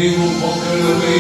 నీవు మొక్కలవే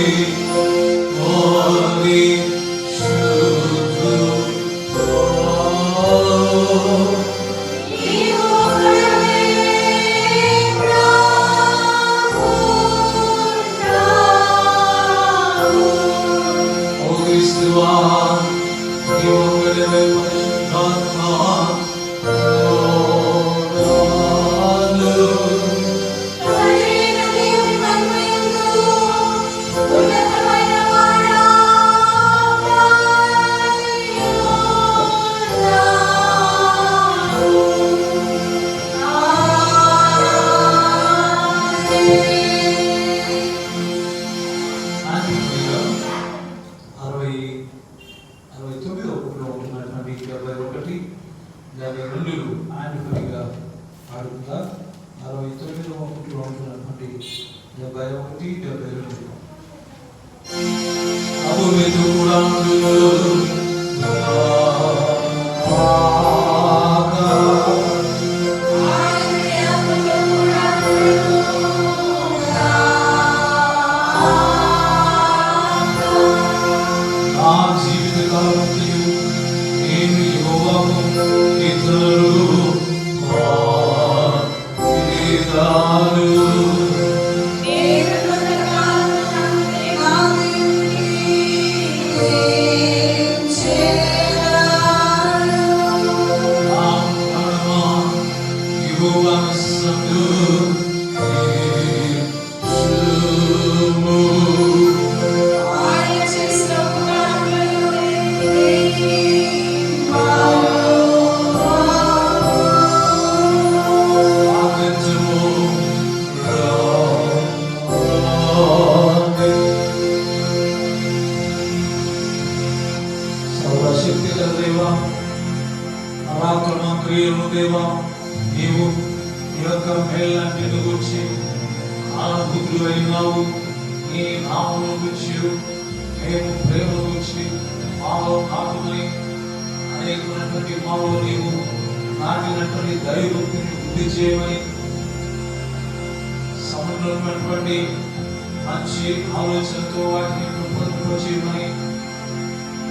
మంచి ఆలోచనతో వాటిని పొందుపరచమని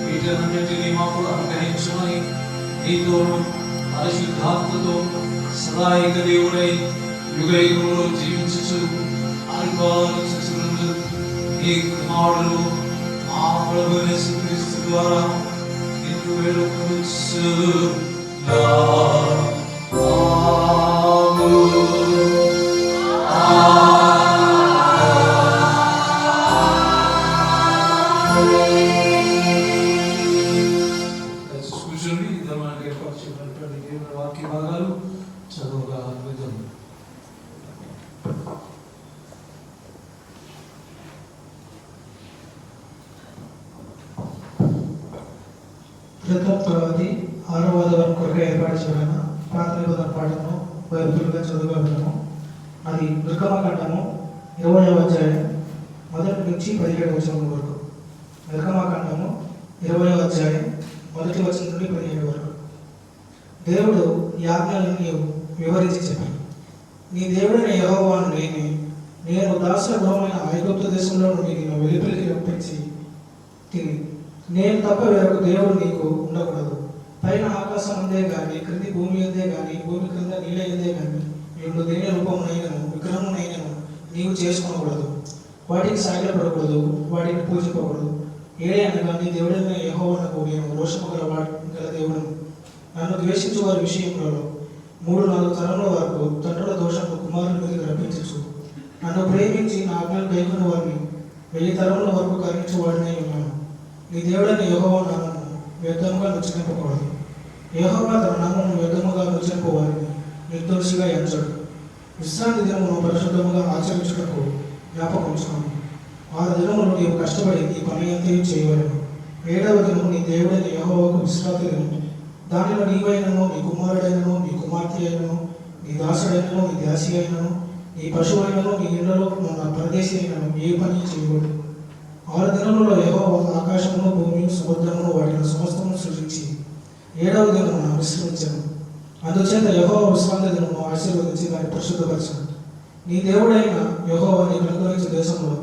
వీటన్నిటిని మాకు అనుగ్రహించమని నీతోను పరిశుద్ధాత్మతో సదాయిక దేవుడై యుగయుగంలో జీవించుచు ఆలోచించు నీ కుమారుడు మా ప్రభు యేసుక్రీస్తు ద్వారా నిన్ను వాక్య భాగాలు చదువుగా విధం. ప్రతాప్తవాది 6వ అధ్యాయం కొరకు ఏర్పాటు చేయబడిన పాత నిబంధన పాఠము బైబిల్గా చదువుకోగలము. అది నిర్గమకాండము 20వ అధ్యాయం 1 నుంచి 17వ వచనం వరకు. నిర్గమకాండము 20వ అధ్యాయం 1వ వచనం నుండి 17 వరకు. దేవుడు ఈ ఆజ్ఞలను వివరించి చెప్పాడు. నీ దేవుడైన యెహోవాను నేను దాసగృహమైన ఐగుప్తు దేశంలో నుండి నేను వెలుపలికి రప్పించి తిని నేను తప్ప వేరొక దేవుడు నీకు ఉండకూడదు. పైన ఆకాశం అందే కానీ క్రింది భూమి అందే కానీ భూమి క్రింద నీళ్ళ అందే కానీ రెండు దేని రూపమునైనను విగ్రహమునైనను నీవు చేసుకోకూడదు. వాటికి సాగిలపడకూడదు, వాటిని పూజింపకూడదు. ఏడే అనగా నీ దేవుడైన యెహోవాకు నేను రోషము గల దేవుడు. నన్ను ద్వేషించు వారి విషయంలో 3-4 తరముల వరకు తండ్రుల దోషము కుమారుల మీదకి రప్పించు. నన్ను ప్రేమించి నా ఆజ్ఞలు కైకొన్న వారిని 1000 తరముల వరకు కరుణించువాడినై ఉన్నాను. నీ దేవుడైన యెహోవా నామము వ్యర్థముగా నుచ్చనింపకూడదు. యెహోవా తన నామమును వ్యర్థముగా నుచ్చనిపోవాలని నిర్దోషిగా ఎంచడు. విశ్రాంతి దినమును పరిశుద్ధముగా ఆచరించుటకు జ్ఞాపకం ఉంచుకోను. 6 దినములు నీవు కష్టపడి ఈ పని అంతయు చేయవలెను. 7వ దినము నీ దేవుడైన యెహోవాకు విశ్రాంతి దినము. దానిలో నీవైనను నీ కుమారుడైనను నీ కుమార్తె అయినను నీ దాసుడైనను నీ దాసి అయినను నీ పశువైనను నీ ఇళ్లలో ఉన్న పరదేశి అయినను ఏ పని చేయకూడదు. 6 దినములలో యెహోవా ఆకాశమును భూమిని సముద్రమును వాటిని సమస్తమును సృజించి 7వ దినమున విశ్రమించాను. అందుచేత యెహోవా విశ్రాంతి దినమును ఆశీర్వదించి దాన్ని పరిశుద్ధపరచాడు. నీ దేవుడైన యెహోవా నీకు అనుగ్రహించిన దేశంలో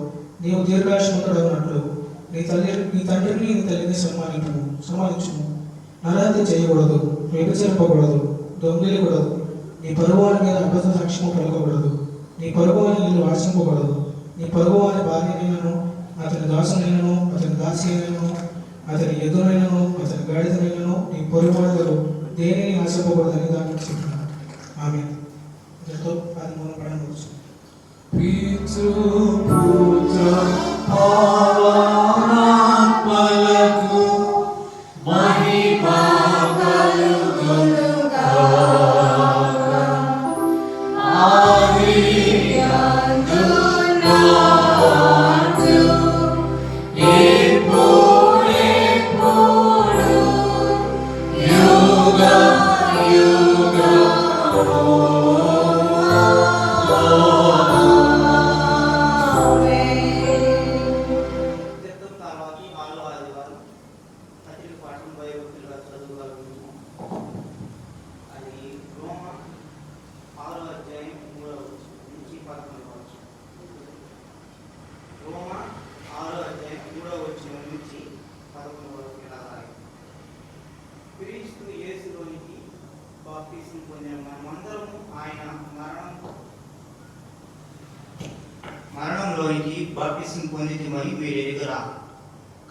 నీవు దీర్ఘాయుష్మంతుడగునట్లు నీ తండ్రిని నీ తల్లిని సన్మానించుము. నరహత్య చేయకూడదు, వ్యభిచరింపకూడదు, దొంగిలకూడదు, నీ పొరుగువాని మీద అబద్ధ సాక్ష్యము పలకకూడదు, నీ పొరుగువాని ఇల్లు ఆశింపకూడదు, నీ పొరుగువాని భార్యనైనను, అతని దాసునైనను, అతని దాసి అయినను, అతని ఎదురైనను, అతని గాడిదనైనను, నీ పొరుగువాడు దేనిని ఆశింపకూడదని దానికి చెప్తున్నాను. ఆమె దీంతో అది మూలం పడవచ్చు. పితృపుత్ర పవనాత్మలకు మహిమా కలుగునుగాక. ఆదియందున్నట్టు ఇప్పుడెప్పుడు యుగయుగములు. క్రీస్తు యేసులోనికి బాప్తిసం పొందిన మనమందరము ఆయన మరణంలోనికి బాప్తిసం పొందితిమని మీరు ఎరుగరా.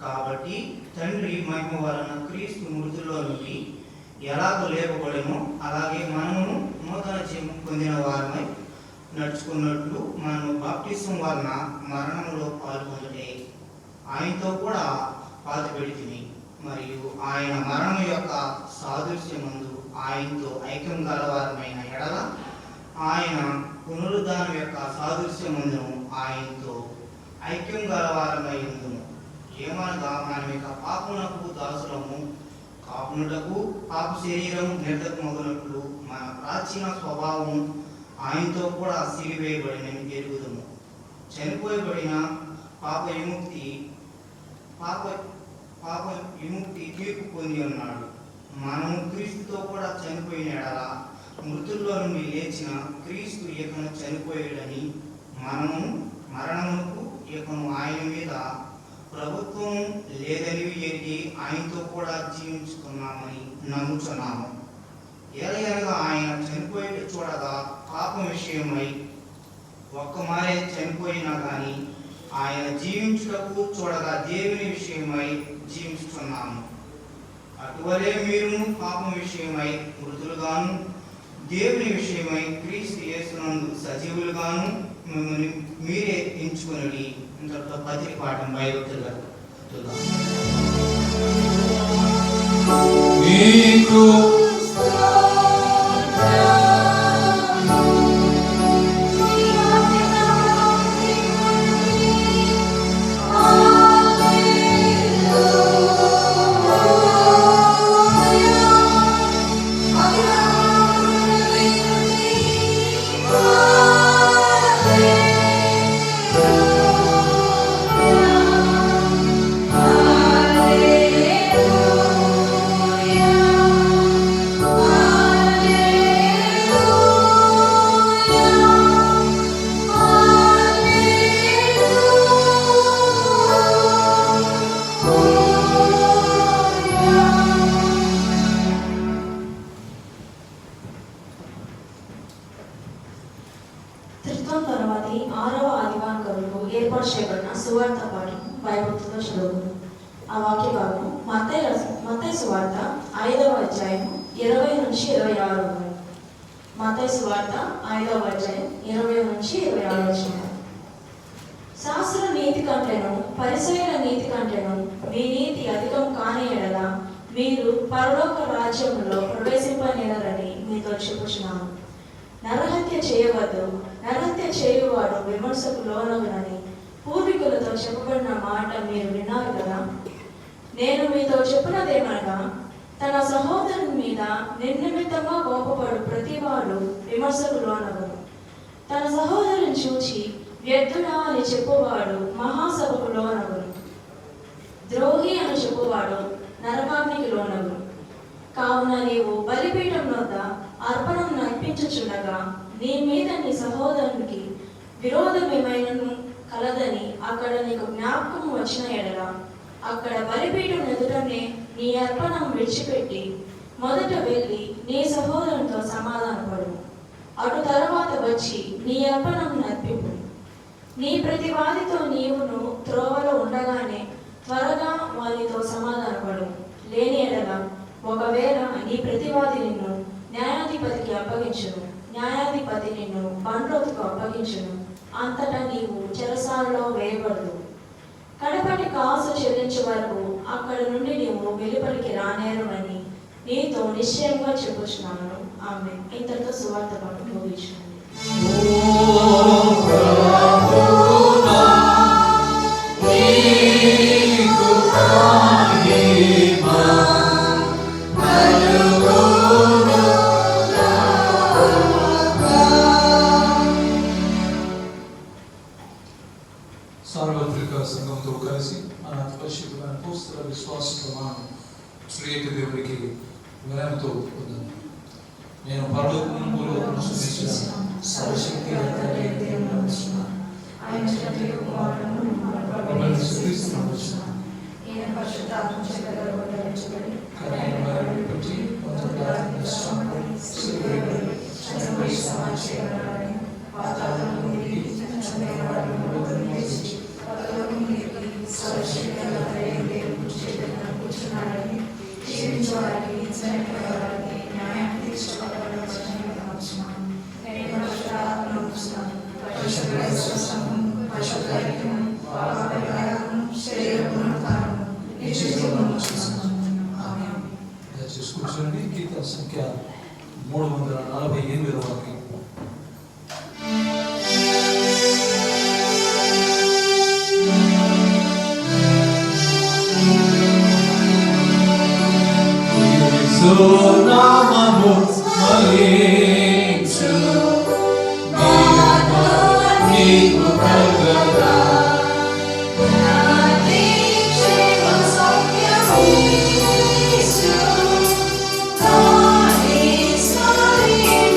కాబట్టి తండ్రి మహిమ వలన క్రీస్తు మృతుల్లో నుండి ఎలాగో లేపబడెనో అలాగే మనము నూతన జన్మ పొందిన వారమై నడుచుకున్నట్లు మనము బాప్తిసం వలన మరణంలో పాల్గొనటే ఆయనతో కూడా పాతిపెడితిమి. మరియు ఆయన మరణం యొక్క సాదృశ్యమందు ఆయనతో ఐక్యం గలవారమైన ఎడల ఆయన పునరుద్ధానం యొక్క సాదృశ్యమందును ఆయనతో ఐక్యం గలవారమై ఉందును. ఏమనగా మనం ఇక పాపమునకు దాసులము కాపునటకు పాప శరీరం నిర్ధకమగునట్లు మన ప్రాచీన స్వభావం ఆయనతో కూడా సిలివేయబడినని ఎరుగుదుము. చనిపోయబడిన పాప విముక్తి తీర్పు పొంది ఉన్నాడు. మనము క్రీస్తుతో కూడా చనిపోయిన ఎడల మృతుల్లో నుండి లేచిన క్రీస్తు ఇకను చనిపోయాడని మనము మరణమునకు ఇకను ఆయన మీద ప్రభుత్వం లేదని ఎరిగి ఆయనతో కూడా జీవించుకున్నామని నమ్ముచున్నాము. ఎలాగనగా ఆయన చనిపోయి చూడగా పాపం విషయమై ఒక్కమారే చనిపోయినా కానీ ఆయన జీవించుటకు చూడగా దేవుని విషయమై జీవిస్తున్నాము. అటువలే మీరును పాపం విషయమై మృతులుగాను దేవుని విషయమై క్రీస్తు యేసునందు సజీవులుగాను మిమ్మల్ని మీరే ఎంచుకుని ఇంతటితో పత్రిక పాఠం బయలుదేరుగా మీకు త్రిత్వం తర్వాతి 6వ ఆదివారం కొరకు ఏర్పాటు చేయబడిన సువార్త పాఠం భయభక్తితో చదువుకుందాం. ఆ వాక్య భాగం మత్తయి సువార్త 5వ అధ్యాయం 20 నుంచి 26 వరకు. మత్తయి సువార్త 5వ అధ్యాయం 20 నుంచి 26 వరకు. శాస్త్ర నీతి కంటేను పరిసయ్యుల నీతి కంటేను మీ నీతి అధికం కాని ఎడల మీరు పరలోక రాజ్యంలో ప్రవేశింపనేరని మీతో చెప్పుచున్నాను. నరహత్య చేయవద్దు, నరహత్య చేయువాడు విమర్శకు లోనగునని పూర్వీకులతో చెప్పబడిన మాట మీరు విన్నారు కదా. నేను మీతో చెప్పినదేమనగా తన సహోదరుని మీద నిర్నిమిత్తంగా కోపపడు ప్రతివాడు విమర్శకు లోనగును. తన సహోదరుని చూచి వ్యర్థుడా అని చెప్పువాడు మహాసభకు లోనగును. ద్రోహి అని చెప్పువాడు నరకాగ్నికి లోనగును. కావున నీవు బలిపీఠం వద్ద అర్పణను అర్పించుచుండగా నీ మీద నీ సహోదరునికి విరోధం ఏమైనను కలదని అక్కడ నీకు జ్ఞాపకం వచ్చిన ఎడల అక్కడ బలిపీఠం ఎదుటనే నీ అర్పణం విడిచిపెట్టి మొదట వెళ్ళి నీ సహోదరునితో సమాధానపడు. అటు తర్వాత వచ్చి నీ అర్పణం నర్పింపు. నీ ప్రతివాదితో నీవును త్రోవలో ఉండగానే త్వరగా వారితో సమాధానపడు. లేని ఎడల ఒకవేళ నీ ప్రతివాది నిన్ను న్యాయాధిపతికి అప్పగించును, న్యాయాధిపతి నిన్ను బండ్రోతుకు అప్పగించును, అంతటా నీవు చెరసాలలో వేయబడదు. కడపటి కాసు చెల్లించే వరకు అక్కడ నుండి నీవు వెలుపలికి రానేరవని నీతో నిశ్చయంగా చెప్పుచున్నాను. ఆమె ఇంతటితో సువార్త పాఠం ముగించుకుంది. సార్వత్రిక సంఘంతో కలిసి మన పరిశుద్ధమైన పుస్తక విశ్వాస ప్రమాణం శ్రీయేక దేవుడికి వినయంతో పొందాను. నేను పరలోకమును భూలోకమును సృష్టించిన సర్వశక్తి కూర్చోండి. కీర్తన సంఖ్య 348 వాక్యం. నామము స్మరించు, నీకు కలగదా God is not in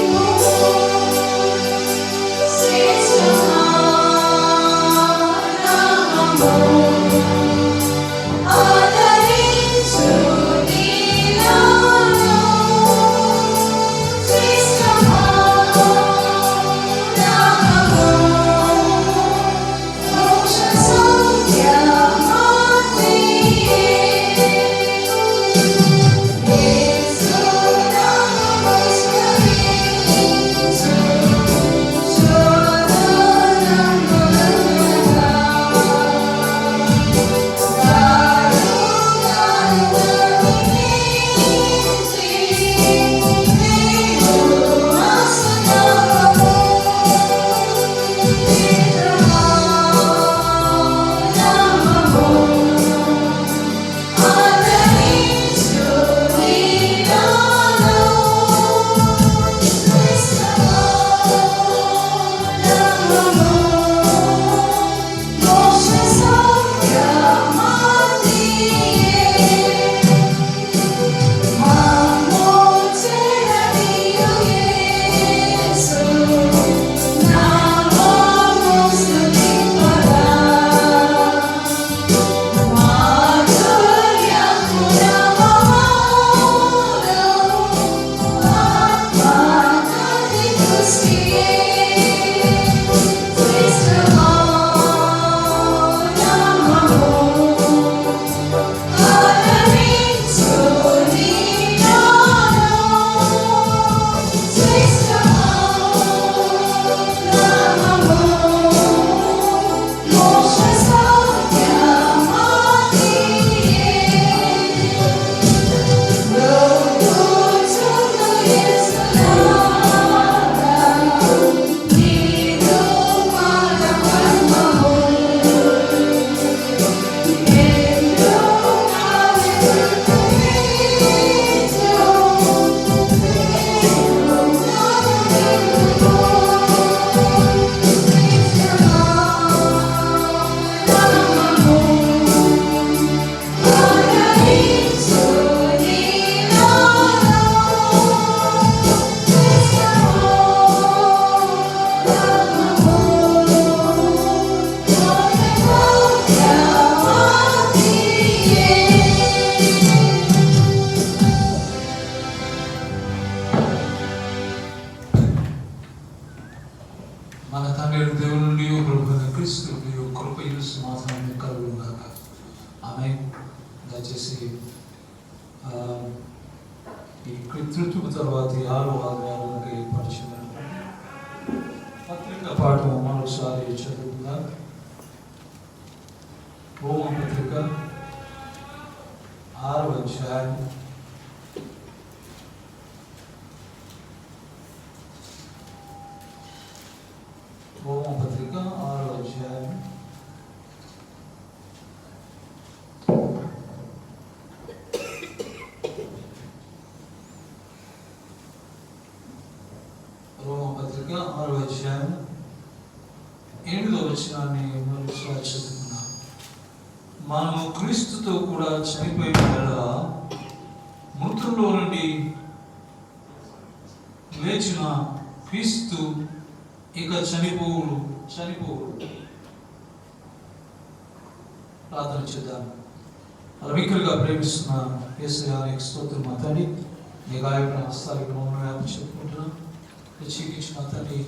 మన తండ్రి దేవుని నుండి ప్రభువైన క్రీస్తు నుండి కృపయు సమాధానం కలుగును గాక. ఆమేన్. దయచేసి ఈ కృతజ్ఞత తర్వాత 6వ ఆదివారానికి పరిచయం పత్రిక పాఠం మరోసారి చదువుకుందాం. రోమా పత్రిక 6వ అధ్యాయం రోమా పత్రిక 6వ అధ్యాయం రోమా పత్రిక 6వ అధ్యాయం 8వ వచనాన్ని మరోసారి చదువుకున్నాం. మనము క్రీస్తుతో కూడా చనిపోయిన వేళ మృతుల్లో నుండి లేచిన క్రీస్తు ఇక చనిపోవుడు. ప్రార్థన చేద్దాం. రవికలుగా ప్రేమిస్తున్న యేసయ్యానికి స్తోత్రం. మా తండ్రి, నీ గాయపడిన హస్తాలకు మమ్మల్ని వ్యాపి చెప్పుకుంటున్నాం. ప్రత్యేకించిన తండ్రి,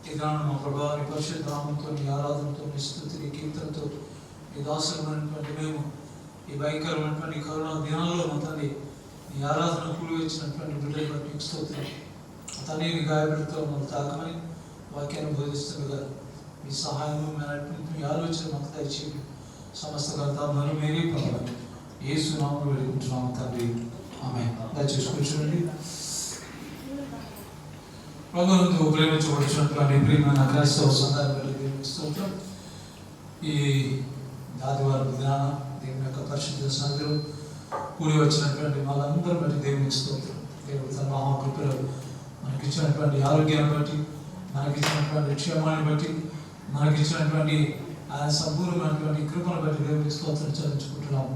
ఈ దానం మా ప్రభావాన్ని పరిశుద్ధ నామంతో, నీ ఆరాధనతో, నీ స్తుతిని, కీర్తనతో ఈ దాసులమైనటువంటి మేము ఈ భయంకరమైనటువంటి కరోనా దినాల్లో మా తండ్రి నీ ఆరాధన కూడి వచ్చినటువంటి బిడ్డలు బట్టి నీకు స్తోత్రం. తండ్రి, నీ గాయపడితో మనం తాకమని వాక్యాన్ని బోధిస్తుండగా మీ సహాయము మీ ఆలోచన మాకు దయచేయండి. సమస్త కర్తవ్యాలు మీరే పొందాలి. యేసు నామములో వేడుకుంటున్నాము తండ్రి. ఆమేన్. దయచేసి కూర్చోండి. ప్రభువునందు ప్రేమించబడుచున్నటువంటి ప్రియమైన క్రైస్తవ సంఘాన్ని బట్టి దేవునికి స్తోత్రం. ఈ ఆదివారం దినాన దేవుని యొక్క పరిశుద్ధ సన్నిధిలో కూడి వచ్చినటువంటి వాళ్ళందరూ బట్టి దేవునికి స్తోత్రం. దేవుడు తన మహాకృపలో మనకిచ్చినటువంటి ఆరోగ్యాన్ని బట్టి, మనకిచ్చినటువంటి క్షేమాన్ని బట్టి, మనకిచ్చినటువంటి ఆయన సంపూర్ణమైనటువంటి కృపను బట్టి దేవునికి స్తోత్రం చెల్లించుకుంటున్నాము.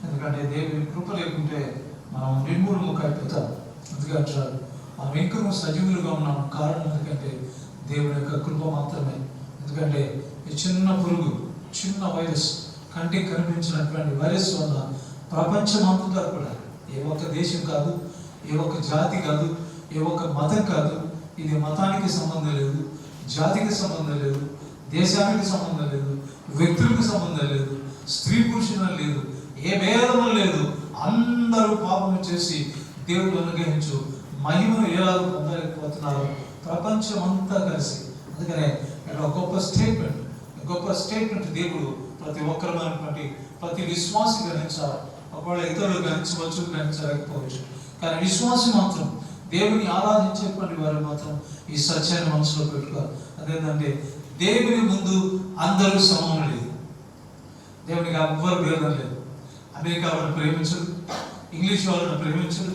ఎందుకంటే దేవుని కృప లేకుంటే మనం నిర్మూలముగా అయిపోతాం. ఎందుకంటే మనం ఇంకా సజీవులుగా ఉన్నాం. కారణం ఎందుకంటే దేవుని యొక్క కృప మాత్రమే. ఎందుకంటే ఈ చిన్న పురుగు, చిన్న వైరస్, కంటికి కనిపించినటువంటి వైరస్ వల్ల ప్రపంచమంతా కూడా ఏ ఒక్క దేశం కాదు, ఏ ఒక్క జాతి కాదు, ఏ ఒక్క మతం కాదు. ఇది మతానికి సంబంధం లేదు, జాతికి సంబంధం లేదు, దేశానికి సంబంధం లేదు, వ్యక్తులకు సంబంధం లేదు, స్త్రీ పురుషులు లేదు, ఏ భేదము లేదు. అందరూ పాపం చేసి దేవుడు అనుగ్రహించు మహిమను ఎలా పొందలేకపోతున్నారు ప్రపంచం అంతా కలిసి. అందుకనే ఒక గొప్ప స్టేట్మెంట్ దేవుడు ప్రతి ఒక్కరమైనటువంటి ప్రతి విశ్వాసి గ్రహించాలి. ఒకవేళ ఇతరులు గ్రహించవచ్చు, గ్రహించలేకపోవచ్చు, కానీ విశ్వాసి మాత్రం, దేవుని ఆరాధించేటువంటి వారు మాత్రం ఈ సత్యాన్ని మనసులో పెట్టుకోవాలి. అదేంటంటే దేవుని ముందు అందరూ సమానం లేదు. దేవునికి ఎవ్వరు భేదం లేదు. అమెరికా వాళ్ళని ప్రేమించడు, ఇంగ్లీష్ వాళ్ళని ప్రేమించడు,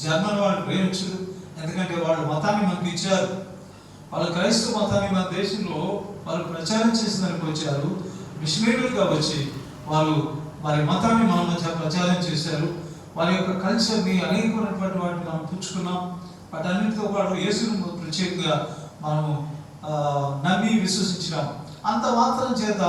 జర్మన్ వాళ్ళని ప్రేమించడు. ఎందుకంటే వాళ్ళు మతాన్ని మనకు ఇచ్చారు. వాళ్ళు క్రైస్తవ మతాన్ని మన దేశంలో వాళ్ళు ప్రచారం చేసినందుకు వచ్చారు. మిషనరీలుగా వచ్చి వాళ్ళు వారి మతాన్ని మన మధ్య ప్రచారం చేశారు. వారి యొక్క కల్చర్ని అనేకమైనటువంటి వాటిని మనం పుచ్చుకున్నాం. వాటన్నిటితో పాటు యేసును ప్రత్యేకంగా మనము నమ్మి విశ్వసించినాం. అంత మాత్రం చేత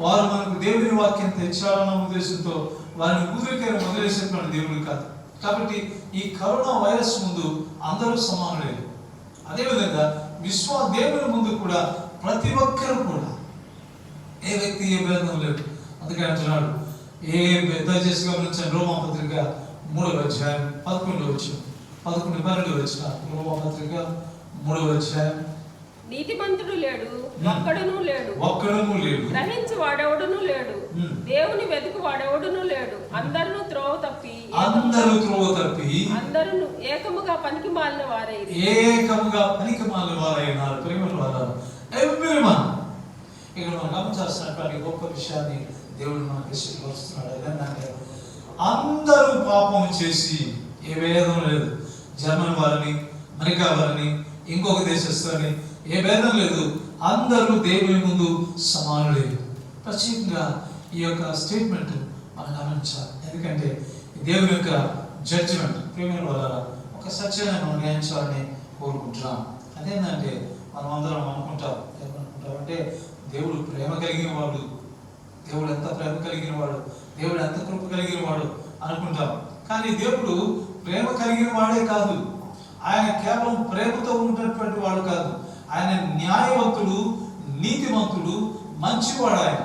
వారు మనకు దేవుని వాక్యం తెచ్చారన్న ఉద్దేశంతో వారిని ఊరికైనా వదిలేసేటువంటి దేవుడు కాదు. కాబట్టి ఈ కరోనా వైరస్ ముందు అందరూ సమానులే. అదేవిధంగా దేవుని ముందు కూడా ప్రతి ఒక్కరు కూడా ఏ వ్యక్తి ఏ భేదం లేదు. అందుకే అంటున్నాడు, దయచేసి గమనించాను. రోమా పత్రిక 3వ అధ్యాయం 11వ వచనం, 11-12 వచనం. రోమా పత్రిక 3వ అధ్యాయం. నీతిమంతుడు లేడు, ఒక్కడును లేడు, గ్రహించి వాడెవడును లేడు, దేవుని వెతుకు వాడెవడును లేడు. అందరూ త్రోవ తప్పి అందరూ ఏకముగా పనికి మాలిన వారైనారు. ప్రేమల వారు ఎవ్రీవన్. ఇక్కడ మనం గమనించాల్సినటువంటి గొప్ప విషయాన్ని దేవుడు మనకి సిద్ధపరుస్తున్నాడు. ఏంటంటే అందరూ పాపం చేసి, ఏ భేదం లేదు. జర్మన్ వారిని, అమెరికా వారిని, ఇంకొక దేశస్తులని ఏ భేదం లేదు. అందరూ దేవుని ముందు సమానులే. ప్రత్యేకంగా ఈ యొక్క స్టేట్మెంట్ మనం గమనించాలి. ఎందుకంటే దేవుని యొక్క జడ్జిమెంట్ ప్రేమ వల్ల ఒక సత్యాన్ని మనం గ్రహించాలని కోరుకుంటున్నాం. అదేంటంటే మనం అందరం అనుకుంటాం, ఏమనుకుంటామంటే దేవుడు ప్రేమ కలిగిన వాడు, దేవుడు ఎంత ప్రేమ కలిగిన వాడు, దేవుడు ఎంత కృప కలిగిన వాడు అనుకుంటాం. కానీ దేవుడు ప్రేమ కలిగిన వాడే కాదు, ఆయన కేవలం ప్రేమతో ఉన్నటువంటి వాడు కాదు, ఆయన నీతిమంతుడు, మంచివాడు. ఆయన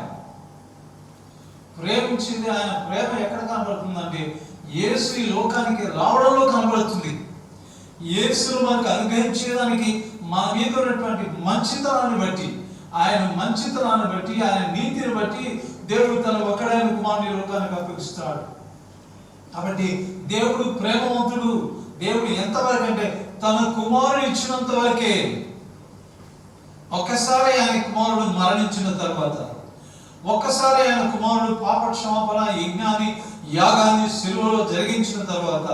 ప్రేమించింది, ఆయన ప్రేమ ఎక్కడ కనబడుతుందంటే యేసు ఈ లోకానికి రావడంలో కనబడుతుంది. యేసును మనకు అనుగ్రహించేదానికి మన మీద ఉన్నటువంటి మంచితనాన్ని బట్టి, ఆయన మంచితనాన్ని బట్టి, ఆయన నీతిని బట్టి దేవుడు తన ఒక్కడైన కుమారుని లోకానికి అప్పగిస్తాడు. కాబట్టి దేవుడు ప్రేమవంతుడు. దేవుడు ఎంతవరకు అంటే తన కుమారుడు ఇచ్చినంత వరకే. ఒక్కసారి ఆయన కుమారుడు మరణించిన తర్వాత, ఒక్కసారి ఆయన కుమారుడు పాప క్షమాపణ యజ్ఞాన్ని, యాగాన్ని శిలువలో జరిగించిన తర్వాత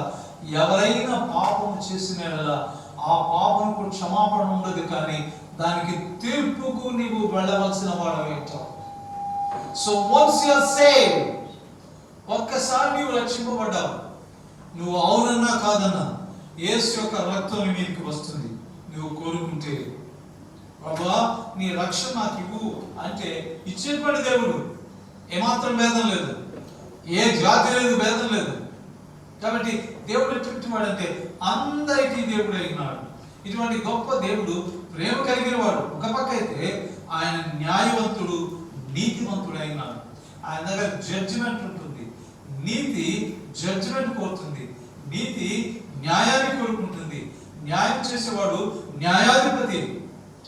ఎవరైనా పాపం చేసిన ఆ పాపంకు క్షమాపణ ఉండదు, కానీ దానికి తీర్పుకు నీవు వెళ్ళవలసిన వాడవేంటావు. So once you are saved, ఒక్కసారి నీవు రక్షింపబడ్డావు, నువ్వు అవునన్నా కాదన్నా యేసు యొక్క రక్తం మీదకి వస్తుంది. నువ్వు కోరుకుంటే ప్రభువా నీ రక్షణ నాకు ఇవ్వు అంటే ఇచ్చేటువంటి దేవుడు. ఏమాత్రం భేదం లేదు, ఏ జాతి లేదు, భేదం లేదు. కాబట్టి దేవుడు ఎటువంటి వాడంటే అందరికీ దేవుడు అయినాడు. ఇటువంటి గొప్ప దేవుడు, ప్రేమ కలిగిన వాడు. ఒక పక్క అయితే ఆయన న్యాయవంతుడు, నీతివంతుడు అయినాడు. ఆయన దగ్గర జడ్జిమెంట్ ఉంటుంది. నీతి జడ్జిమెంట్ కోరుతుంది, నీతి న్యాయాన్ని కోరుకుంటుంది. న్యాయం చేసేవాడు న్యాయాధిపతి.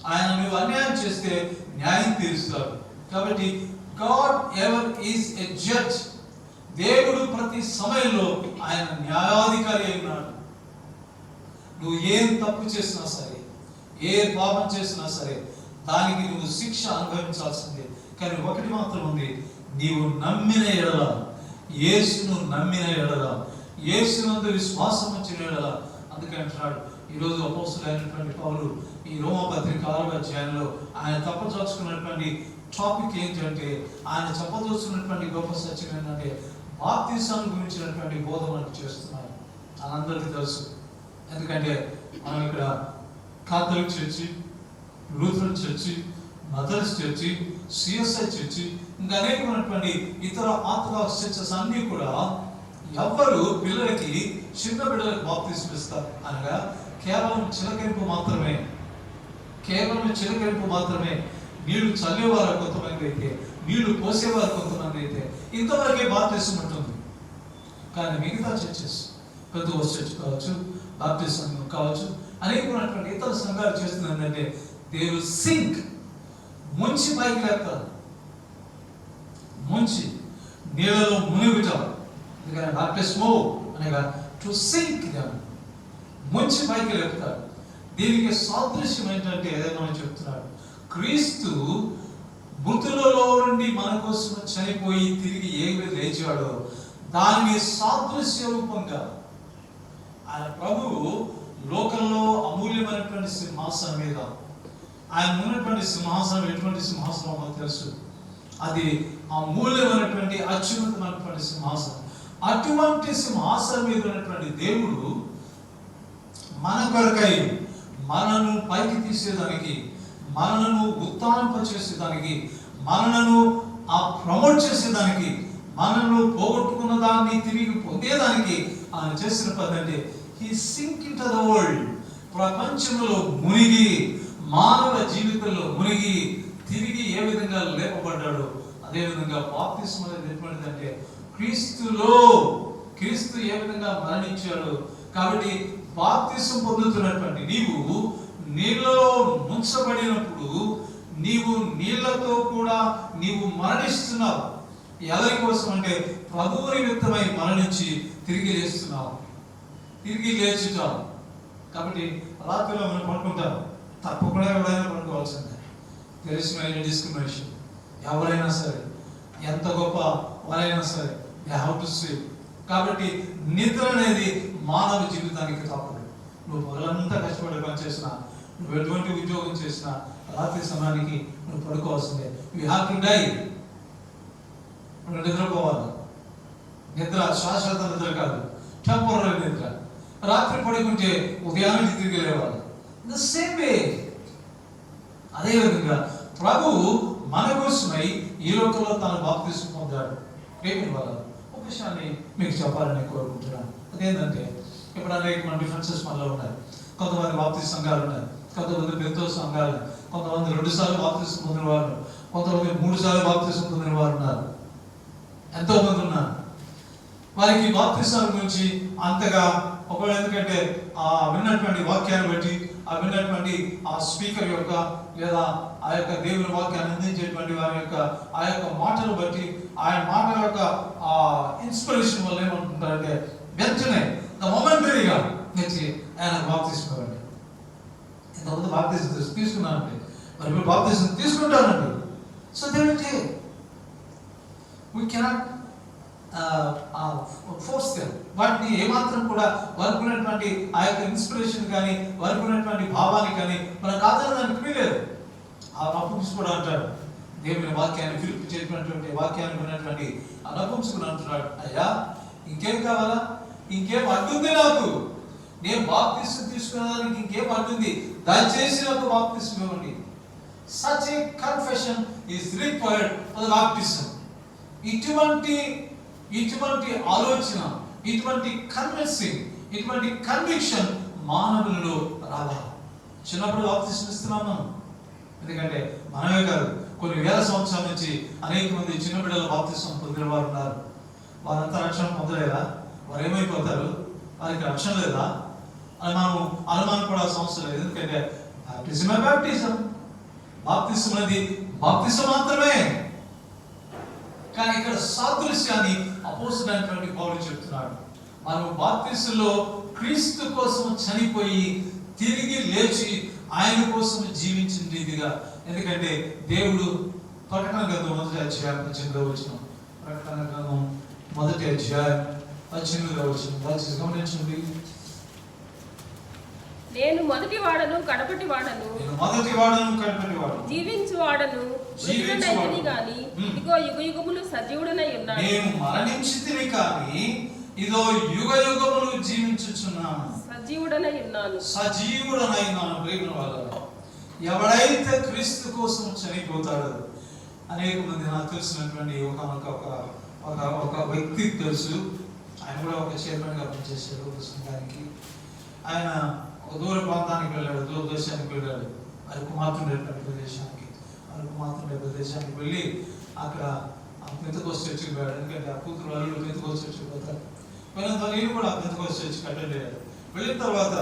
ఆయన నువ్వు అన్యాయం చేస్తే న్యాయం తీరుస్తాడు. కాబట్టి God ever is a judge. దేవుడు ప్రతి సమయంలో ఆయన న్యాయాధికారి అయినాడు. నువ్వు ఏం తప్పు చేసినా సరే, ఏ పాపం చేసినా సరే దానికి నువ్వు శిక్ష అనుభవించాల్సిందే. కానీ ఒకటి మాత్రం ఉంది, నీవు నమ్మిన ఎడల, యేసును నమ్మిన ఎడల, యేసునందు విశ్వాసం వచ్చిన ఎడల. అందుకే అంటున్నాడు ఈరోజు అపోస్తలుడైనటువంటి పౌలు ఈ రోమపత్రిక 6వ అధ్యాయంలో ఆయన తప్పదలుచుకున్నటువంటి టాపిక్ ఏంటంటే, ఆయన చెప్పదలుచుకున్నటువంటి గొప్ప సత్యం ఏంటంటే బాప్తిసాన్ని గురించినటువంటి బోధ మనకు చేస్తున్నారు. అని అందరికీ తెలుసు. ఎందుకంటే మనం ఇక్కడ Catholic church, Lutheran church, Methodist church, CSI church, ఇంకా అనేకమైనటువంటి ఇతర ఆర్థడాక్స్ చర్చెస్ అన్నీ కూడా ఎవ్వరు పిల్లలకి, చిన్న బిడ్డలకు బాప్తిసం ఇస్తారు అనగా కేవలం చిలకరింపు మాత్రమే. కేవలం చిలకరింపు మాత్రమే. నీళ్లు చల్లేవారు కొంతమంది అయితే, నీళ్లు పోసేవారు కొంతమంది అయితే ఇంతవరకే బాప్తిసం ఉంటుంది. కానీ మిగతా చర్చెస్, పెద్దోస్ చర్చ్ కావచ్చు, బాప్టిస్ట్ సంఘం కావచ్చు, అనేకమైనటువంటి ఇతర సంఘాలు చేస్తుంది ఏంటంటే దే విల్ సింక్, ముంచి పైకి లేపుతారు. ముంచి నీళ్ళలో మునిగుతాం. ఎందుకంటే బాప్టిస్మో అనగా టు సింక్ దెమ్, ముంచి పైకి లేపుతారు. దీనికి సాదృశ్యం ఏంటంటే ఏదైనా చెప్తున్నాడు, క్రీస్తు మృతులలో నుండి మన కోసం చనిపోయి తిరిగి ఏ విధంగా లేచాడో దానికి సాదృశ్య రూపంగా ఆయన ప్రభువు లోకంలో అమూల్యమైనటువంటి సింహాసనం మీద, ఆయన ఉన్నటువంటి సింహాసనం ఎటువంటి సింహాసనం మనకు తెలుసు. అది అమూల్యమైనటువంటి అత్యున్నతమైనటువంటి సింహాసనం. అటువంటి సింహాసనం మీద ఉన్నటువంటి దేవుడు మన కొరకై మనను పైకి తీసేదానికి, మనను ఉత్తానింప చేసేదానికి, మనను ప్రమోట్ చేసేదానికి, మనను పోగొట్టుకున్న దాన్ని తిరిగి పొందేదానికి ఆయన చేసిన పని అంటే he sink into the world. ప్రపంచంలో మునిగి, మానవ జీవితంలో మునిగి తిరిగి ఏ విధంగా లేపబడ్డాడో అదే విధంగా బాప్తిస్మం అనేది ఎటువంటిదంటే క్రీస్తులో, క్రీస్తు ఏ విధంగా మరణించాడు. కాబట్టి బాప్తిస్మం పొందుతున్నటువంటి నీవు నీళ్ళలో ముంచబడినప్పుడు నీవు నీళ్లతో కూడా నీవు మరణిస్తున్నావు. ఎవరి కోసం అంటే ప్రభువు నిమిత్తమై మరణించి తిరిగి లేస్తున్నావు, తిరిగి లేచుతావు. కాబట్టి రాత్రిలో మనం పడుకుంటాం, తప్పకుండా ఎవరైనా పడుకోవాల్సిందే. తెలిసిన డిస్క్రిమినేషన్, ఎవరైనా సరే, ఎంత గొప్ప వారైనా సరే, దే హ్యావ్ టు స్లీప్. కాబట్టి నిద్ర అనేది మానవ జీవితానికి తప్పదు. నువ్వు పగలంతా కష్టపడి పని చేసినా, నువ్వు ఎటువంటి ఉద్యోగం చేసినా రాత్రి సమయానికి నువ్వు పడుకోవాల్సిందే. You have to die. నువ్వు నిద్రపోవాలి. నిద్ర శాశ్వత నిద్ర కాదు, టెంపరరీ నిద్ర. రాత్రి పడుకుంటే ఉదయానికి తిరిగి లేవాలి. The same way. అదేవిధంగా ప్రభువు మన కోసమై ఈ లోకంలో తన బాప్తిస్మం పొందాడు. ప్రేమిన వాళ్ళ ఒక విషయాన్ని మీకు చెప్పాలని కోరుకుంటున్నాను. అదేంటంటే ఇప్పుడు అనేక మన డిఫరెన్సెస్ మనలో ఉన్నాయి. కొంతమంది బాప్తిస్ట్ సంఘాలు ఉన్నాయి, కొంతమంది పెద్ద సంఘాలు, కొంతమంది 2 సార్లు బాప్తిసం పొందిన వారు, కొంతమంది 3 సార్లు బాప్తిసం పొందిన వారు ఉన్నారు. ఎంతో మంది ఉన్నారు. వారికి బాప్తిసాల గురించి అంతగా ఒకవేళ ఎందుకంటే ఆ విన్నటువంటి వాక్యాన్ని బట్టి, ఆ విన్నటువంటి ఆ స్పీకర్ యొక్క లేదా ఆ యొక్క దేవుని వాక్యాన్ని అందించేటువంటి వారి యొక్క ఆ యొక్క మాటలు బట్టి, ఆయన మాటల యొక్క ఆ ఇన్స్పిరేషన్ వల్ల ఏమంటుంటారంటే వెంటనే మొమెంటరీగా తెచ్చి ఆయన బాప్తిసం ఇవ్వండి. ఇంతకుముందు బాప్తిసం తీసుకున్నానండి, మరి ఇప్పుడు బాప్తిసం తీసుకుంటానండి. So they will take. We cannot force them. వాటిని ఏమాత్రం కూడా వారికి ఉన్నటువంటి ఆ యొక్క ఇన్స్పిరేషన్ కానీ వారికి ఉన్నటువంటి భావాన్ని కానీ మనం కాదనడానికి వీలేదు. ఆ నపుంసకుడు అంటాడు, దేవుని వాక్యాన్ని ఫిలిప్పి చెప్పినటువంటి వాక్యాన్ని విన్నటువంటి ఆ నపుంసకుడు అంటున్నాడు, అయ్యా ఇంకేం కావాలా, ఇంకేం అడ్డుంది నాకు, నేను బాప్తిసం తీసుకునేదానికి ఇంకేం అడ్డుంది, దయచేసి నాకు బాప్తిసం ఇవ్వండి. Such a confession is required for the baptism. ఇటువంటి ఆలోచన, ఇటువంటి కన్విన్సింగ్, ఇటువంటి కన్విక్షన్ మానవులలో రావాలి. చిన్నప్పుడు బాప్తిసం ఇస్తున్నాం మనం, ఎందుకంటే మనమే కాదు కొన్ని వేల సంవత్సరాల నుంచి అనేక మంది చిన్న బిడ్డలు బాప్తిసం పొందిన వారు ఉన్నారు. వారంతా రక్షణ పొందలేదా? వారు ఏమైపోతారు? వారికి రక్షణ లేదా అని మనం అనుమానపడాల్సిన అవసరం లేదు. ఎందుకంటే బాప్టిజం బాప్తిసం అనేది బాప్తిసం మాత్రమే. కానీ ఇక్కడ సాదృశ్యాన్ని అపోస్తలుడైనటువంటి పౌలు చెప్తున్నాడు. మనం బాప్తిసంలో క్రీస్తు కోసం చనిపోయి తిరిగి లేచి ఆయన కోసం జీవించిన రీతిగా. ఎందుకంటే దేవుడు ప్రకటన గ్రంథం 1వ అధ్యాయం 18వ వచనం, ప్రకటన గ్రంథం 1వ అధ్యాయం 18వ వచనం దయచేసి గమనించండి. నేను మొదటి వాడను కడపటి వాడను, జీవించు వాడను గాని ఇదిగో యుగయుగములు సజీవుడనై ఉన్నాను. నేను మరణించితిని కానీ ఇదో యుగయుగములు జీవించుచున్నాను, సజీవుడనై ఉన్నాను. ప్రేమ వాళ్ళ ఎవడైతే క్రీస్తు కోసం చనిపోతాడో, అనేక మంది నాకు తెలిసినటువంటి ఒక వ్యక్తి తెలుసు. ఆయన కూడా ఒక చైర్మన్ గా పనిచేశాడు ఒక సంఘానికి. ఆయన ఒక దూర ప్రాంతానికి వెళ్ళాడు, దూర దేశానికి వెళ్ళాడు, అరకు మాత్రం ప్రదేశానికి వెళ్ళి అక్కడ పెంతెకోస్తు చర్చికి వెళ్ళాడు. ఎందుకంటే ఆ కూతురు వాళ్ళు పెంతెకోస్తు చర్చికి పోతారు. వెళ్ళిన నేను కూడా పెంతెకోస్తు చర్చికి అటెండ్ అయ్యాడు. వెళ్ళిన తర్వాత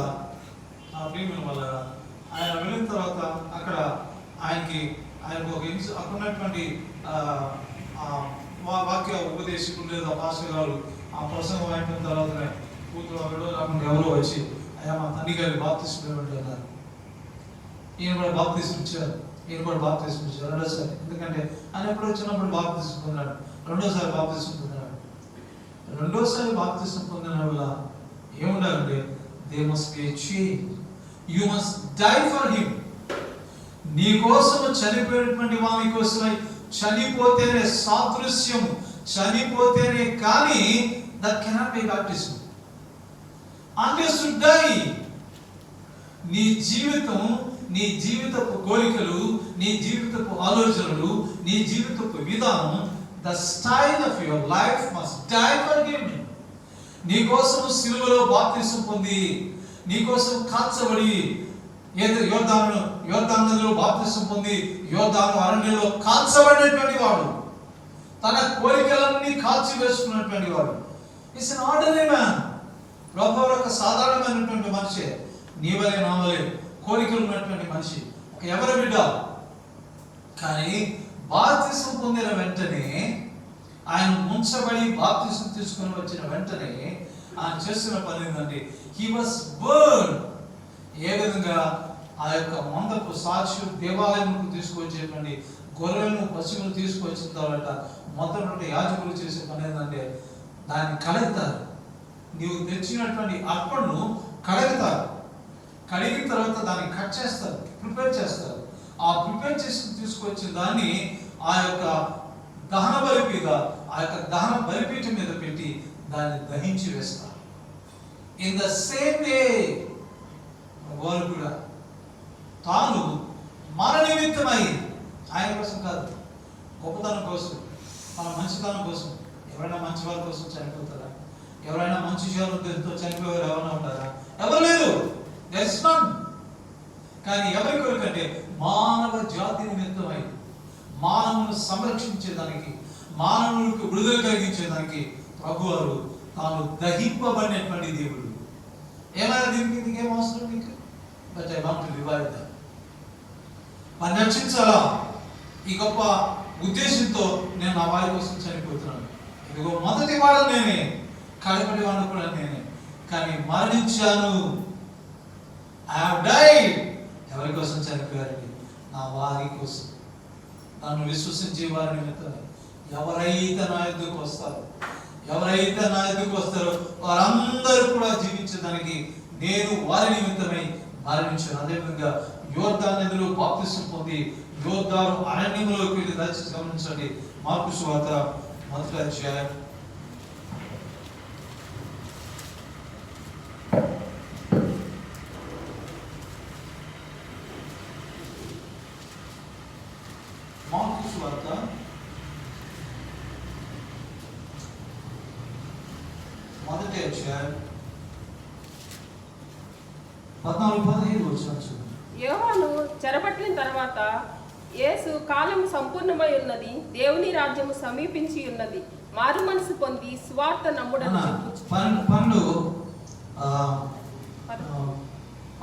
ఆ ప్రేమిల వల్ల ఆయన వెళ్ళిన తర్వాత అక్కడ ఆయనకు ఒక అక్కడ ఉన్నటువంటి వాక్య ఉపదేశకులు లేదా పాస్టర్ గారు ఆ ప్రసంగం అయిపోయిన తర్వాతనే కూతురు అక్కడో లేకుండా ఎవరో వచ్చి అయ్యా మా తండ్రి గారి బాప్తిసం ఇవ్వండి అన్నారు. ఈయన కూడా బాప్తిసం ఇచ్చారు. రెండోసారి, ఎందుకంటే ఆయన ఎప్పుడు వచ్చినప్పుడు బాప్తిసం పొందాడు, రెండోసారి బాప్తిసం పొందిన వల్ల ఏముండాలంటే they must be a change. You must die for him. నీ కోసం చనిపోయినటువంటి వాని కోసమై చనిపోతేనే సాదృశ్యం, చనిపోతేనే కానీ that cannot be baptism. Unless you die, నీ జీవితం, నీ జీవితపు కోరికలు, నీ జీవితపు ఆలోచనలు, నీ జీవితపు విధానం, the style of your life must die for him. నీ కోసం సిలువలో బాప్తిసం పొంది, నీ కోసం కాల్చబడి, యోర్దాను నదిలో బాప్తిసం పొంది, యోర్దాను అరణ్యంలో కాల్చబడినటువంటి వాడు, తన కోరికలన్నీ కాల్చి వేసుకున్నటువంటి వాడు. It's an ordinary man. ప్రభువు ఒక సాధారణమైనటువంటి మనిషి, నీవలే నావలే కోరికలు ఉన్నటువంటి మనిషి, ఒక ఎవరి బిడ్డ. కానీ బాప్తిసం పొందిన వెంటనే, ఆయన ముంచబడి బాప్తిసం తీసుకొని వచ్చిన వెంటనే ఆయన చేస్తున్న పని ఏంటంటే హీ వాస్ బర్న్. ఏ విధంగా ఆ యొక్క మందపు సాక్షి దేవాలయంకు తీసుకొచ్చేటువంటి గొర్రెలను పశువులు తీసుకొచ్చిన తర్వాత మొదటి యాజకులు చేసే పని ఏంటంటే దాన్ని కలుగుతారు. నీవు తెచ్చినటువంటి అర్పణను కడుగుతారు. కడిగిన తర్వాత దాన్ని కట్ చేస్తారు, ప్రిపేర్ చేస్తారు. ఆ ప్రిపేర్ చేసి తీసుకొచ్చిన దాన్ని ఆ యొక్క దహన బలిపీఠం మీద పెట్టి దాన్ని దహించి వేస్తారు. ఇన్ ద సేమ్ వే వారు కూడా తాను మన నిమిత్తమై, ఆయన కోసం కాదు, గొప్పతనం కోసం, మన మంచితనం కోసం. ఎవరైనా మంచి వారి కోసం చనిపోతారా? ఎవరైనా మంచి జీవితంతో చనిపోయారు ఎవరైనా ఉంటారా? ఎవరు లేరు. There is none. కానీ ఎవరి కొరకంటే మానవ జాతి నిమిత్తమై, మానవులను సంరక్షించేదానికి, మానవులకు విడుదల కలిగించేదానికి ప్రభువారు తాను దహింపబడినటువంటి దేవుడు. ఏమైనా దీనికి ఇంకేం అవసరం నీకు? But I want to revive that. మనం రక్షించాలా, ఈ గొప్ప ఉద్దేశంతో నేను నా వారి కోసం చనిపోతున్నాను. ఇదిగో మొదటి వాడు నేనే, కడపటి వాడు కూడా నేనే, కానీ మరణించాను. I have died. ఎవరి కోసం చనిపోయారండి? నా వారి కోసం, నన్ను విశ్వసించే వారి నిమిత్తమే. ఎవరైతే నా ఎద్దుకు వస్తారో వారందరూ కూడా జీవించడానికి నేను వారి నిమిత్తమై మరణించాను. అదేవిధంగా యోర్దాను నదిలో బాప్తిసం పొంది యోర్దాను అరణ్యంలోకి వెళ్ళి దయచేసి గమనించండి. మార్కు సువార్త 1వ అధ్యాయం 1వ అధ్యాయం 14-15 వచనాలు. యోహాను చెరపట్టిన తర్వాత యేసు కాలము సంపూర్ణమై ఉన్నది, దేవుని రాజ్యము సమీపించి ఉన్నది, మారు మనసు పొంది స్వార్థ నమ్ముడని చెప్పుచు.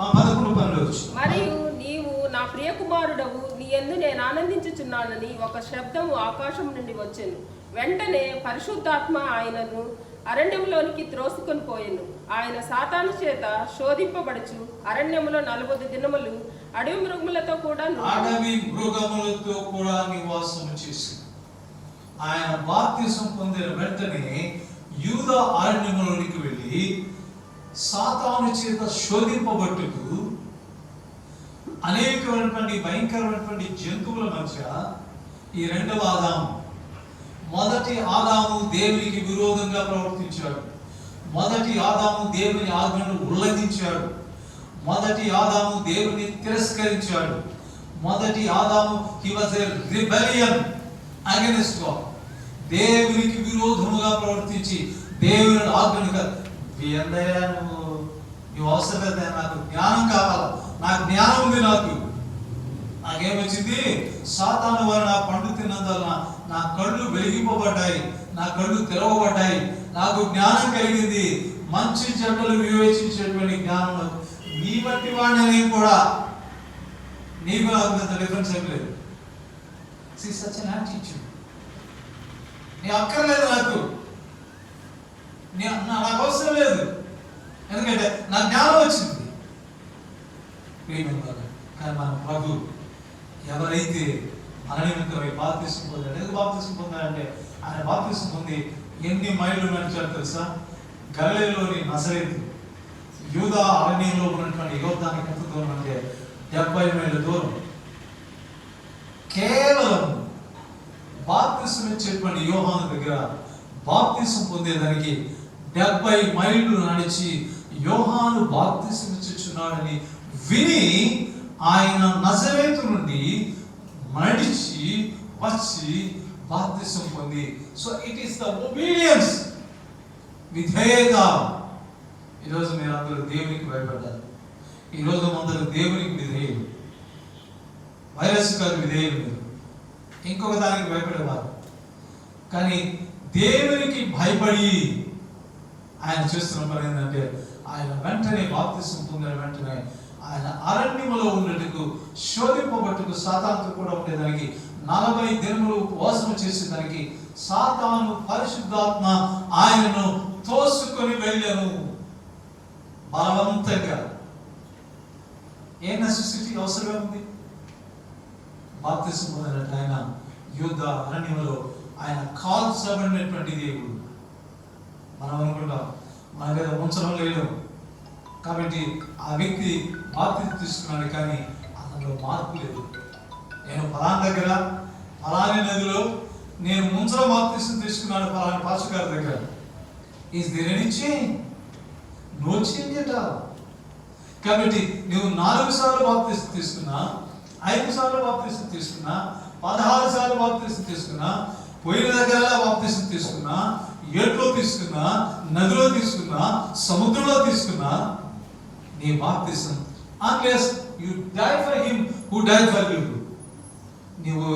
11 మరియు నీవు నా ప్రియ కుమారుడవు, నీ యందు నేను ఆనందించుచున్నానని ఒక శబ్దము ఆకాశం నుండి వచ్చెను. వెంటనే పరిశుద్ధాత్మ ఆయనను అరణ్యంలోనికి త్రోసుకొని పోయెను. ఆయన సాతాను చేత శోధింపబడుచు అరణ్యములో 40 దినములు అడవి మృగములతో కూడా నివాసము చేసి ఆయన బాప్తిసం పొందిన వెంటనే యూదా అరణ్యములోనికి వెళ్ళి సాతాను చేత శోధింపబట్టుకు అనేకమైనటువంటి భయంకరమైనటువంటి జంతువుల మధ్య ఈ రెండవ ఆదాము, మొదటి ఆదాము దేవునికి విరోధంగా ప్రవర్తించాడు. మొదటి ఆదాము దేవుని ఆజ్ఞను ఉల్లంఘించాడు. మొదటి ఆదాము దేవుని తిరస్కరించాడు. మొదటి ఆదాము he was a rebellion against God. దేవునికి విరోధముగా ప్రవర్తించి దేవుని ఆజ్ఞను నువ్వు అవసరం లేదా, నాకు జ్ఞానం కావాలా, నాకు జ్ఞానం ఉంది, నాకేమొచ్చింది, సాతాను వలన నా పండు తిన్నందువలన నా కళ్ళు వెలిగింపబడ్డాయి, నా కళ్ళు తెరవబడ్డాయి, నాకు జ్ఞానం కలిగింది, మంచి చెడ్డలు వివేచించేటువంటి జ్ఞానం. నీ బట్టి వాడిని కూడా నీకు నాకు అంత డిఫరెన్స్ ఏం లేదు. నీ అక్కర్లేదు, నాకు అవసరం లేదు, ఎందుకంటే నా జ్ఞానం వచ్చింది. కానీ మన ప్రభు ఎవరైతే మన నిమిత్తమై బాప్తిసం పొందాడు, ఎందుకు బాప్తిసం పొందాడంటే ఆయన బాప్తిసం పొంది ఎన్ని మైళ్ళు నడిచాడు తెలుసా? గలిలయలోని నజరేతు యూదా అరణ్యంలో ఉన్నటువంటి యోర్దానికి ఎంత దూరం అంటే 70 మైళ్ళ దూరం. కేవలం బాప్తిసం ఇచ్చేటువంటి యోహాను దగ్గర బాప్తిసం పొందేదానికి 70 మైళ్ళు నడిచి యోహాను బాప్తిసం ఇచ్చుచున్నాడని విని ఆయన నజరేతు నుండి నడిచి వచ్చి బాప్తిసం పొంది. So it is the obedience, విధేయత. ఈరోజు మీరు అందరూ దేవునికి భయపడ్డారు. ఈరోజు అందరూ దేవునికి విధేయులు. వైరస్ కాదు విధేయులు, మీరు ఇంకొక దానికి భయపడేవారు. కానీ దేవునికి భయపడి ఆయన చేస్తున్న పని ఏంటంటే ఆయన వెంటనే బాప్తిసం పొందిన వెంటనే ఆయన అరణ్యములో ఉన్నట్టుకు శోధింపబట్టుకు సాతానుతో కూడా ఉండేదానికి 40 దినములు ఉపవాసం చేసేదానికి సాతాను పరిశుద్ధాత్మ ఆయనను తోసుకొని వెళ్ళాను బలవంతంగా. ఏ నెసెసిటీ అవసరమే ఉంది? బాప్తిసం పొందినట్టు ఆయన యూదా అరణ్యములో ఆయన కాల్చబడినటువంటి దేవుడు. మనం అనుకుంటాం మన మీద ఉంచడం లేదు కాబట్టి ఆ వ్యక్తి బాప్తిసం తీసుకున్నాడు, కానీ అతనిలో మార్పు లేదు. నేను ఫలానా దగ్గర ఫలాని నదిలో నేను ముంచడం బాప్తిసం తీసుకున్నాడు ఫలాని పాస్టర్ గారి దగ్గర. Is there any change? No change at all. కాబట్టి నువ్వు 4 సార్లు బాప్తిసం తీసుకున్నా, 5 సార్లు బాప్తిసం తీసుకున్నా, 16 సార్లు బాప్తిసం తీసుకున్నా, పోయిన దగ్గర బాప్తిసం తీసుకున్నా, ఏట్లో తీసుకున్నా, నదిలో తీసుకున్నా, సముద్రంలో తీసుకున్నా, నీ బాప్తిసం unless you die for him who died for you. నీవు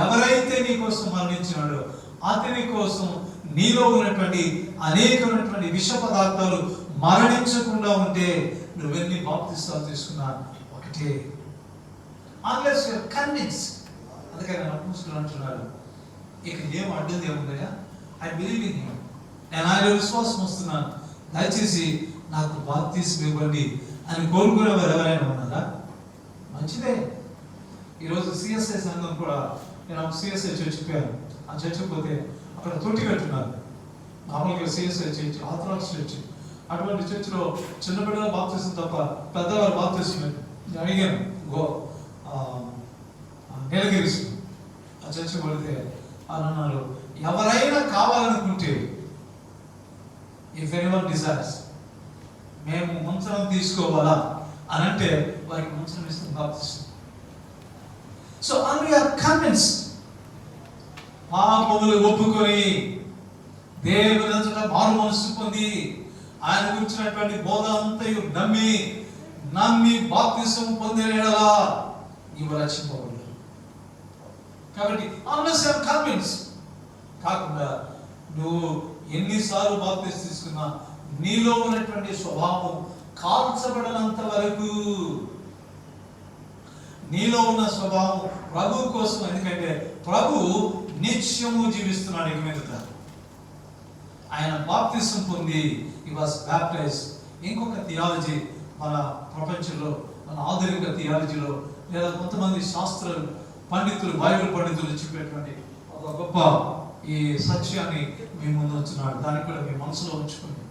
ఎవరైతే నీ కోసం మరణించినాడో అతని కోసం నీలో ఉన్నటువంటి అనేకమైనటువంటి విష పదార్థాలు మరణించకుండా ఉంటే నువ్వెన్ని బాప్తిస్తాలు తీసుకున్నా ఒకటే. Unless you are convinced. అందుకని అపోస్తలుడు అంటున్నాడు, ఇక ఏం అడ్డుంది ఏముందయ్యా, ఐ బిలీవ్ ఇన్ హిమ్, నేను ఆయన విశ్వాసం వస్తున్నాను, దయచేసి నాకు బాప్తిస్మం ఇవ్వండి అని కోరుకునేవారు ఎవరైనా ఉన్నారా? మంచిదే. ఈరోజు సిఎస్ఐ సంఘం కూడా, నేను సిఎస్ఐ చర్చికి పోయాను. ఆ చర్చికి పోతే అక్కడ తొట్టి కట్టున్నారు. మామూలుగా సిఎస్ఐ చర్చి, ఆర్థడాక్స్ చర్చి, అటువంటి చర్చిలో చిన్న బిడ్డలు బాప్తిసం తప్ప పెద్దవారు బాప్తిసం నేను అడిగాను. నీలగిరి ఆ చర్చి పడితే అని అన్నారు, ఎవరైనా కావాలనుకుంటే, ఇఫ్ ఎనీవన్ డిజైర్స్, మేము మంత్రం తీసుకోవాలా అని అంటే వారికి మంత్రం ఇస్తాం బాప్తిసం. So and we are convinced. పాపములు ఒప్పుకొని దేవుని అంతట మారు మనసు పొంది ఆయన గురించినటువంటి బోధ అంతయు నమ్మి బాప్తిసం పొందిన యెడల నీవు రక్షింపబడతావు. కాబట్టి అన్లెస్ యు ఆర్ కన్విన్స్డ్ కాకుండా నువ్వు ఎన్నిసార్లు బాప్తిసం తీసుకున్నా నీలో ఉన్నటువంటి స్వభావం కాల్చబడనంత వరకు నీలో ఉన్న స్వభావం ప్రభు కోసం, ఎందుకంటే ప్రభు నిత్యము జీవిస్తున్నాడు. ఇక మీదట ఆయన బాప్తిసం పొంది he was baptized. ఇంకొక థియాలజీ మన ప్రపంచంలో, మన ఆధునిక థియాలజీలో లేదా కొంతమంది శాస్త్రాలు పండితులు, బైబిల్ పండితులు చెప్పేటువంటి ఒక గొప్ప ఈ సత్యాన్ని మీ ముందు ఉంచున్నాడు. దాన్ని కూడా మీ మనసులో ఉంచుకోండి,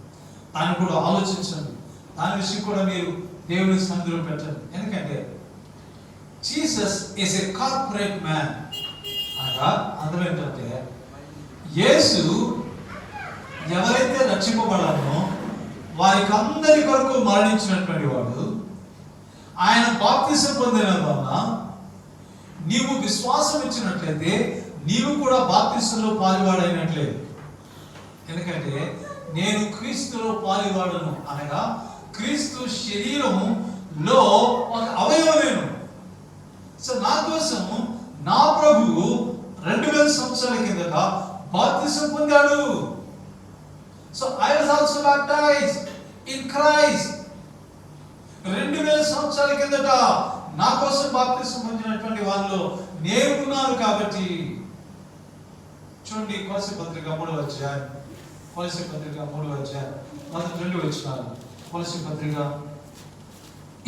దాన్ని కూడా ఆలోచించండి, దాని విషయం కూడా మీరు దేవుని సన్నిధిలో పెట్టండి. ఎందుకంటే Jesus is a corporate man. అనగా అర్థం ఏంటంటే, యేసు ఎవరైతే రక్షింపబడారో వారికి అందరి కొరకు మరణించినటువంటి వాడు. ఆయన బాప్తిసం పొందిన వలన నీవు విశ్వాసం ఇచ్చినట్లయితే నీవు కూడా బాప్తిసంలో పాలువాడైనట్లే. ఎందుకంటే నేను క్రీస్తులో పాలువాడను అనగా క్రీస్తు శరీరంలో ఒక అవయవం నేను. సో నా కోసం నా ప్రభువు 2000 సంవత్సరాల కిందట బాప్తిసం పొందాడు. So I was also baptized in Christ. 2000 సంవత్సరాల కిందట నా కోసం బాప్తిసం పొందినటువంటి వాళ్ళు నేను ఉన్నాను. కాబట్టి చూడండి, కొలస్సీ పత్రిక 3వ అధ్యాయం, కొలస్సీ పత్రిక 3వ అధ్యాయం 2 వచనాలు. కొలస్సీ పత్రిక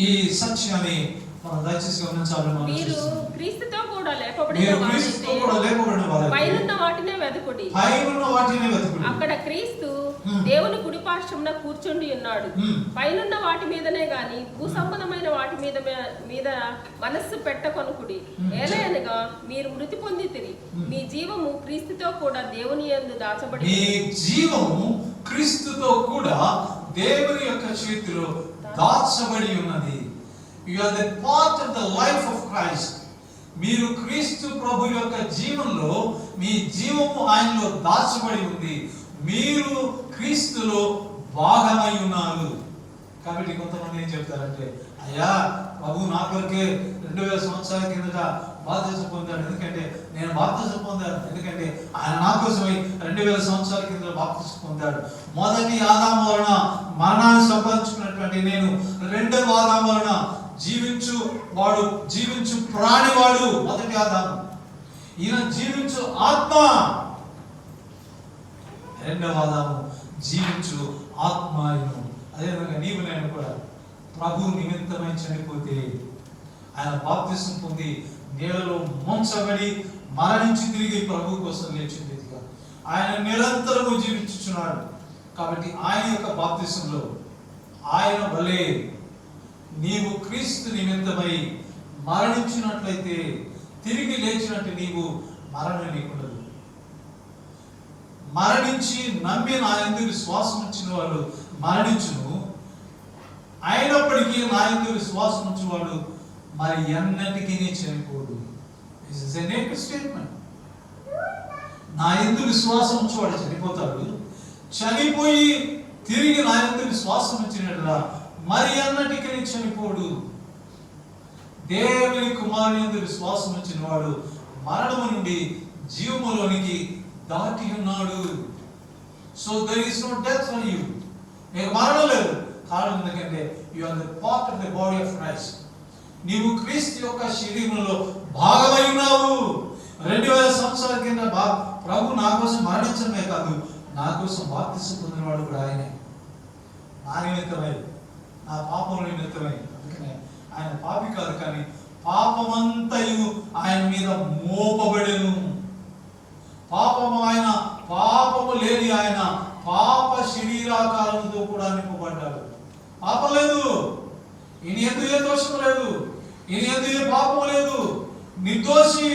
ఈ సత్యాన్ని మనం దయచేసి గమనించాలని మనం మీరు చూస్తున్నాం. క్రీస్తుతో కూడా లేపబడిన వారైతే పైనున్న వాటినే వెతుకుడి. అక్కడ క్రీస్తు దేవుని కుడి పార్శ్వమున కూర్చుండి ఉన్నాడు. పైనున్న వాటి మీదనే గాని భూ సంబంధమైన వాటి మీద మనస్సు పెట్టకొనుకుడి. ఏలయనగా మీరు మృతి పొందితిరి, మీ జీవము క్రీస్తుతో కూడా దేవుని యందు దాచబడి, మీ జీవము క్రీస్తుతో కూడా దేవుని యొక్క చేతిలో దాచబడి ఉన్నది. You are the part of the life of Christ. మీరు క్రీస్తు ప్రభు యొక్క జీవంలో మీ జీవము ఆయనలో దాచబడి ఉంది. మీరు క్రీస్తులో భాగమై ఉన్నారు. కాబట్టి కొంతమంది ఏం చెప్తారంటే, అయ్యా ప్రభు నా కొరకే 2000 సంవత్సరాల కిందట బాప్తిసం పొందాడు, ఎందుకంటే నేను బాప్తిసం పొందాను, ఎందుకంటే ఆయన నా కోసమై 2000 సంవత్సరాల కింద బాప్తిసం పొందాడు. మొదటి ఆదాము వలన మరణాన్ని సంపాదించుకున్నటువంటి నేను రెండవ ఆదాము వలన జీవించు ప్రాణివాడు మొదటి ఆదాము. ఈయన జీవించు ఆత్మ రెండవ ఆదాము, జీవించు ఆత్మ. అదేవిధంగా నీవు నేను కూడా ప్రభు నిమిత్తమై చనిపోతే ఆయన బాప్తిసం పొంది నీళ్ళలో ముంచబడి మరణించి తిరిగి ప్రభు కోసం లేచిందిగా ఆయన నిరంతరము జీవించుచున్నాడు. కాబట్టి ఆయన యొక్క బాప్తిసంలో ఆయన వలె నీవు క్రీస్తు నిమిత్తమై మరణించినట్లయితే తిరిగి లేచినట్టు నీవు మరణం నీకుండదు. మరణించి నమ్మి నా యందు విశ్వాసం ఉంచిన వాడు మరణించును, అయినప్పటికీ నా యందు విశ్వాసం ఉంచిన వాడు మరి ఎన్నటికీ చనిపోడు. This is a naked statement. నా యందు విశ్వాసం ఉంచేవాడు చనిపోతాడు, చనిపోయి తిరిగి నా యందు విశ్వాసం ఉంచినట్లా మరి అన్నటికీ చనిపోడు. దేవుని కుమారుని యందు విశ్వాసం ఉంచిన వాడు మరణము నుండి జీవములోనికి దాటి ఉన్నాడు. So there is no death for you. నీకు మరణం లేదు. కారణం ఎందుకంటే you are the part of the body of Christ. నీవు క్రీస్తు యొక్క శరీరంలో భాగమై ఉన్నావు. 2000 సంవత్సరాల కింద ప్రభు నా కోసం మరణించడమే కాదు, నా కోసం బాప్తిసం పొందినవాడు కూడా ఆయనే. నా నిమిత్తమై, నా పాపం నిమిత్తమై. అందుకనే ఆయన పాపి కాదు, కానీ పాపమంతయు ఆయన మీద మోపబడెను. పాపము లేని ఆయన పాప శరీరాకారంతో కూడా నింపబడ్డాడు. పాపం లేదు, ఈయన యందు ఏ దోషం లేదు, ఈయన యందు ఏ పాపం లేదు, నిర్దోషి.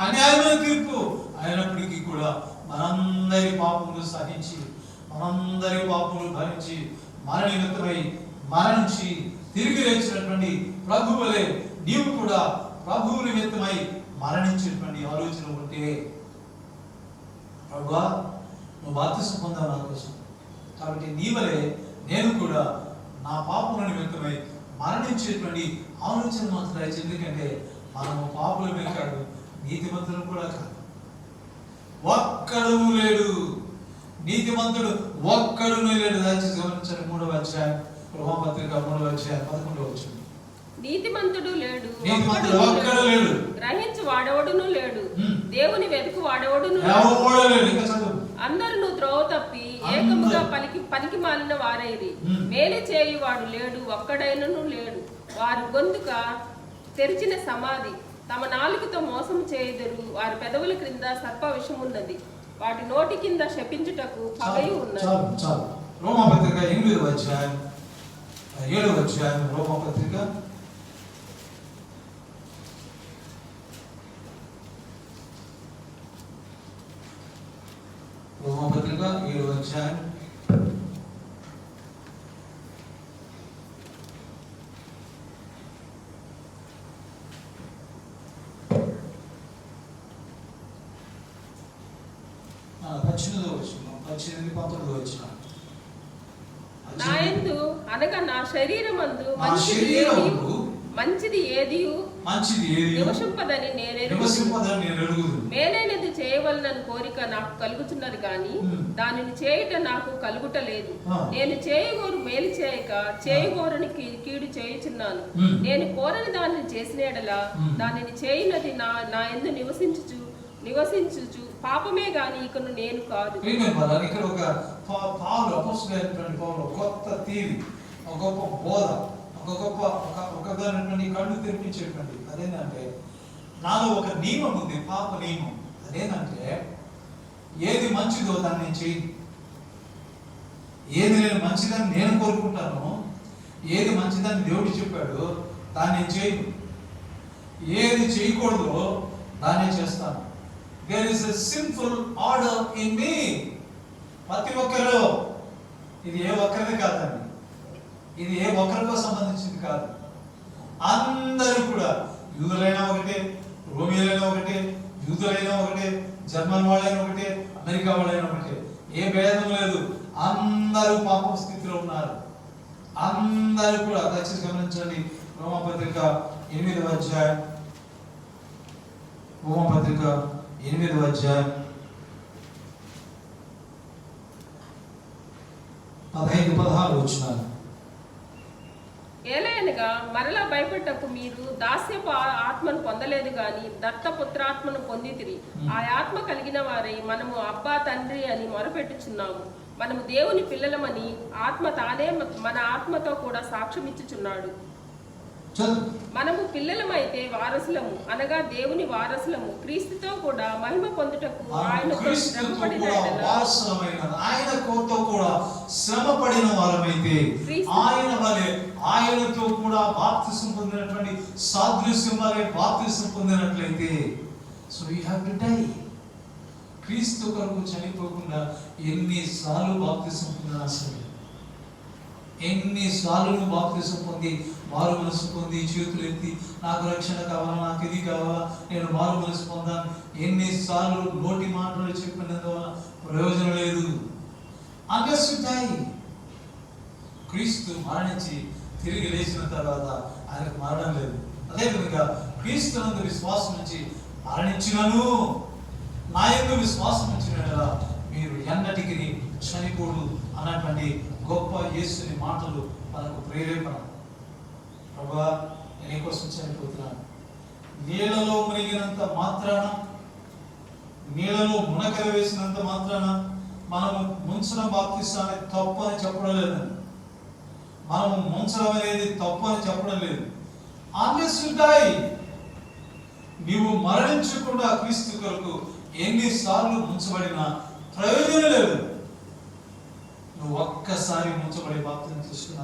అన్యాయమైన తీర్పు అయినప్పటికీ కూడా మనందరి పాపములు సహించి, మనందరి పాపములు భరించి, మన నిమిత్తమై మరణించి తిరిగి లేచినటువంటి ప్రభు వలె నీవు కూడా ప్రభువు నిమిత్తమై మరణించినటువంటి ఆలోచన ఉంటే, ప్రభువా నువ్వు బాప్తిసం పొందావు నా కోసం, కాబట్టి నీ వలె నేను కూడా నా పాపముల నిమిత్తమై మరణించేటువంటి ఆలోచన మాత్రం. ఎందుకంటే మనము పాపులమే కాదు, నీతిమంతులు కూడా కాదు. ఒక్కడు లేడు, నీతిమంతుడు ఒక్కడును లేడు. దయచేసి గమనించండి. 3వ అధ్యాయం రోమాపత్రిక 3వ అధ్యాయం 11వ వచనం. నీతిమంతుడు లేడు, ఒక్కడు లేడు, గ్రహించు వాడెవడును లేడు, దేవుని వెతుకు వాడెవడును లేడు. అందరూ త్రోవ తప్పి ఏకముగా పనికి మాలిన వారైరి. మేలు చేయువాడు లేడు, ఒక్కడైనను లేడు. వారి గొంతుక తెరిచిన సమాధి, తమ నాలుకతో మోసం చేయుదురు. వారి పెదవుల క్రింద సర్ప విషమున్నది, వాటి నోటి కింద శపించుటకు పగయు ఉన్నది. రోమాపత్రిక 8వ అధ్యాయం 7వ అధ్యాయం రోమాపత్రిక 7వ అధ్యాయం 18వ వచనం, 19వ వచనం. నాయందు అనగా నా శరీరమందు మంచిది ఏది నివసింపదని నేను మేలైనది చేయవలనని కోరిక నాకు కలుగుతున్నది కానీ దానిని చేయుట నాకు కలుగుటలేదు. నేను చేయగోరు మేలు చేయక చేయగోరని కీడు చేయుచున్నాను. నేను కోరని దానిని చేసిన ఎడల దానిని చేయునది నా యందు నివసించుచు పాపమే గాని ఇకను నేను కాదు. ఇక్కడ ఒక పౌలు అపోస్తలుడైనటువంటి పౌలు కొత్త తీరి, ఒక గొప్ప బోధ, ఒక కళ్ళు తెరిపించేటువంటి అదేంటంటే, నాలో ఒక నియమం ఉంది, పాప నియమం. అదేంటంటే ఏది మంచిదో దాన్ని నేను చేయను. ఏది నేను మంచిదని నేను కోరుకుంటాను, ఏది మంచిదని దేవుడు చెప్పాడు దాన్ని నేను చేయను. ఏది చేయకూడదో దాన్ని చేస్తాను. There is a sinful order in me. ప్రతి ఒక్కరిలో, ఇది ఏ ఒక్కరిది కాదండి, ఇది ఏ ఒక్కరికో సంబంధించింది కాదు. అందరూ కూడా, యూదులైనా ఒకటే, రోమియోలైనా ఒకటే, యూదులైనా ఒకటే, జర్మన్ వాళ్ళైనా ఒకటే, అమెరికా వాళ్ళైనా ఒకటే, ఏ భేదం లేదు. అందరూ పాప స్థితిలో ఉన్నారు. అందరూ కూడా. దయచేసి గమనించండి. రోమపత్రిక 8వ అధ్యాయం, రోమపత్రిక 8వ అధ్యాయం 15-16 వచనాలు. ఏలయనగా మరలా భయపడ్డకు మీరు దాస్యపు ఆత్మను పొందలేదు గాని దత్తపుత్రాత్మను పొందితిరి. ఆ ఆత్మ కలిగిన వారై మనము అబ్బా తండ్రి అని మొరపెట్టుచున్నాము. మనము దేవుని పిల్లలమని ఆత్మ తానే మన ఆత్మతో కూడా సాక్ష్యం ఇచ్చుచున్నాడు. మనము పిల్లలమైతే వారసులము, అనగా దేవుని వారసులము, క్రీస్తుతో కూడా మహిమ పొందుటకు ఆయనతో శ్రమపడిన ఆయనతో కూడా శ్రమపడిన వారమైతే, ఆయన వలె ఆయనతో కూడా బాప్తిసం పొందినటువంటి సాదృశ్యం వలె బాప్తిసం పొందినట్లయితే, so you have to die. క్రీస్తు కొరకు చనిపోకుండా ఎన్నిసార్లు బాప్తిసం పొందినా సరే, ఎన్నిసార్లు బాప్తిసం పొంది మారు మనసు పొంది చేతులు ఎత్తి నాకు రక్షణ కావాలా, నాకు ఇది కావాలా, నేను మారు మనసు పొందాను, ఎన్నిసార్లు నోటి మాటలు చెప్పినందువల్ల ప్రయోజనం లేదు. Unless you die. క్రీస్తు మరణించి తిరిగి లేచిన తర్వాత ఆయనకు మరణం లేదు. అదేవిధంగా క్రీస్తునందు విశ్వాసం నుంచి మరణించినను నా యందు విశ్వాసం ఉంచిన యెడల మీరు ఎన్నటికి చనిపోడు అన్నటువంటి గొప్ప యేసుని మాటలు మనకు ప్రేరేపణ. ప్రభువా, నేను నీకోసం చనిపోతున్నాను. నీళ్ళలో మునిగినంత మాత్రాన, నీళ్ళలో మునకలు వేసినంత మాత్రాన మనము ముంచడం బాప్తిస్తాన్ని తప్పు అని చెప్పడం లేదండి. మనము ముంచడం అనేది తప్పు అని చెప్పడం లేదు. Unless you die, నీవు మరణించకుండా క్రీస్తు కొరకు ఎన్నిసార్లు ముంచబడినా ప్రయోజనం లేదు. నువ్వు ఒక్కసారి ముంచబడి బాప్తిసం తీసుకున్నా